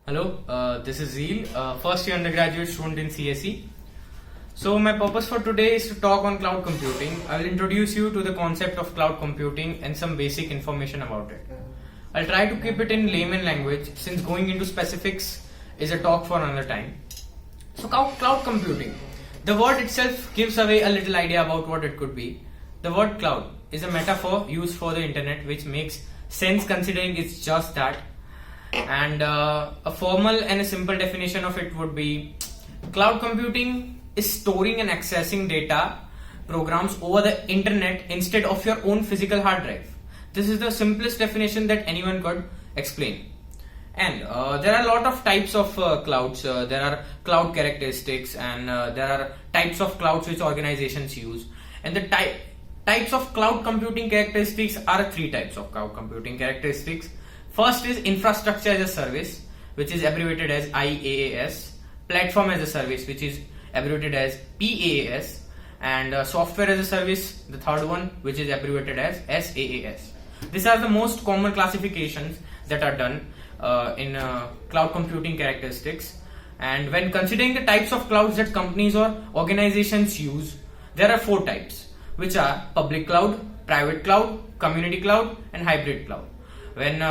Hello, this is Zeel, first year undergraduate student in CSE. So my purpose for today is to talk on cloud computing. I will introduce you to the concept of cloud computing and some basic information about it. I'll try to keep it in layman language since going into specifics is a talk for another time. So cloud computing. The word itself gives away a little idea about what it could be. The word cloud is a metaphor used for the internet which makes sense considering it's just that. And a formal and a simple definition of it would be cloud computing is storing and accessing data programs over the internet instead of your own physical hard drive. This is the simplest definition that anyone could explain. And there are a lot of types of clouds. There are cloud characteristics and there are types of clouds which organizations use. And the types of cloud computing characteristics are three types of cloud computing characteristics. First is infrastructure as a service, which is abbreviated as IaaS, platform as a service, which is abbreviated as PaaS, and software as a service, the third one, which is abbreviated as SaaS. These are the most common classifications that are done in cloud computing characteristics. And when considering the types of clouds that companies or organizations use, there are four types, which are public cloud, private cloud, community cloud, and hybrid cloud. When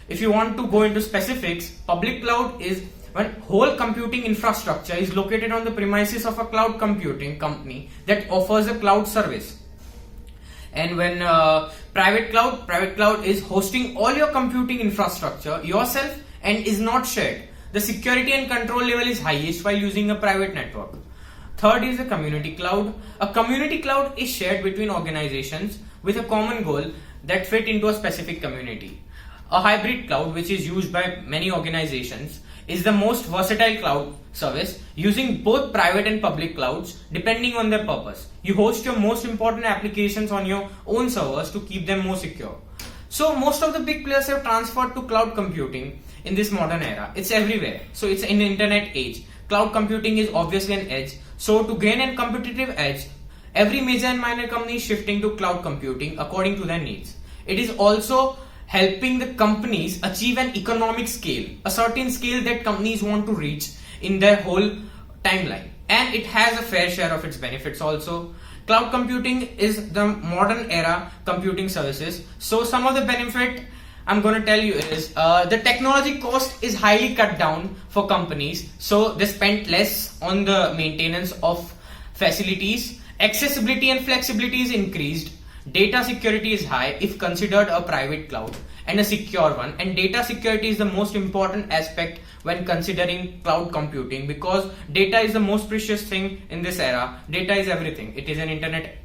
if you want to go into specifics, public cloud is when whole computing infrastructure is located on the premises of a cloud computing company that offers a cloud service. And when private cloud is hosting all your computing infrastructure yourself and is not shared. The security and control level is highest while using a private network. Third is a community cloud. A community cloud is shared between organizations with a common goal that fit into a specific community. A hybrid cloud, which is used by many organizations, is the most versatile cloud service using both private and public clouds depending on their purpose. You host your most important applications on your own servers to keep them more secure. So most of the big players have transferred to cloud computing in this modern era. It's everywhere. So it's in the internet age. Cloud computing is obviously an edge. So to gain a competitive edge, every major and minor company is shifting to cloud computing according to their needs. It is also helping the companies achieve an economic scale, a certain scale that companies want to reach in their whole timeline. And it has a fair share of its benefits also. Cloud computing is the modern era computing services. So some of the benefit I'm going to tell you is the technology cost is highly cut down for companies. So they spend less on the maintenance of facilities. Accessibility and flexibility is increased. Data security is high if considered a private cloud and a secure one. And data security is the most important aspect when considering cloud computing because data is the most precious thing in this era. Data is everything. It is an internet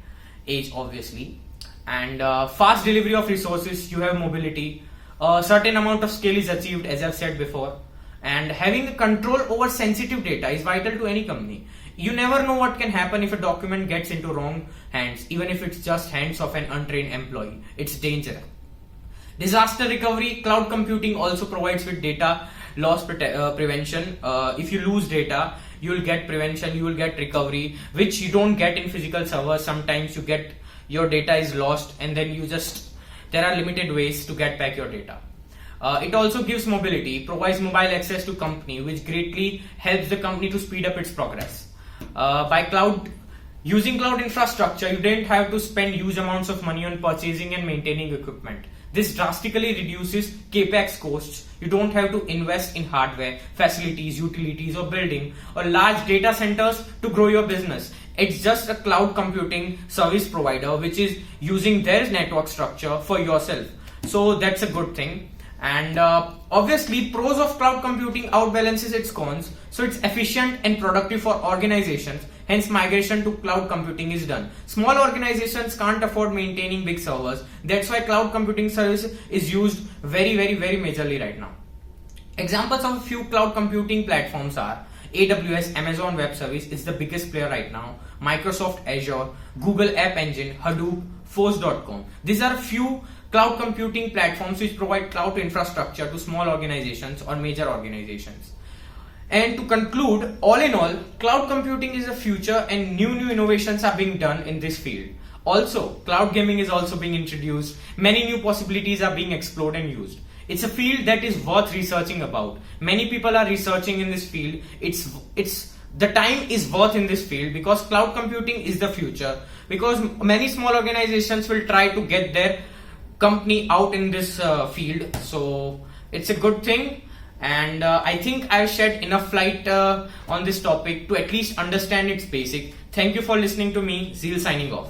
age, obviously. And fast delivery of resources, you have mobility. A certain amount of scale is achieved, as I've said before. And having control over sensitive data is vital to any company. You never know what can happen if a document gets into wrong hands, even if it's just hands of an untrained employee. It's dangerous. Disaster recovery, cloud computing also provides with data loss prevention. If you lose data, you will get prevention, you will get recovery, which you don't get in physical servers. Sometimes you get your data is lost and then there are limited ways to get back your data. It also gives mobility, provides mobile access to company, which greatly helps the company to speed up its progress. By using cloud infrastructure, you didn't have to spend huge amounts of money on purchasing and maintaining equipment. This drastically reduces capex costs. You don't have to invest in hardware, facilities, utilities, or building or large data centers to grow your business. It's just a cloud computing service provider which is using their network structure for yourself. So that's a good thing. And obviously, pros of cloud computing outbalances its cons. So it's efficient and productive for organizations. Hence, migration to cloud computing is done. Small organizations can't afford maintaining big servers. That's why cloud computing service is used very majorly right now. Examples of a few cloud computing platforms are AWS, Amazon Web Service is the biggest player right now. Microsoft Azure, Google App Engine, Hadoop, Force.com. These are few cloud computing platforms which provide cloud infrastructure to small organizations or major organizations. And to conclude, all in all, cloud computing is the future and new innovations are being done in this field. Also, cloud gaming is also being introduced. Many new possibilities are being explored and used. It's a field that is worth researching about. Many people are researching in this field. It's the time is worth in this field because cloud computing is the future. Because many small organizations will try to get their company out in this field. So it's a good thing. And I think I've shed enough light on this topic to at least understand its basic. Thank you for listening to me. Zeel signing off.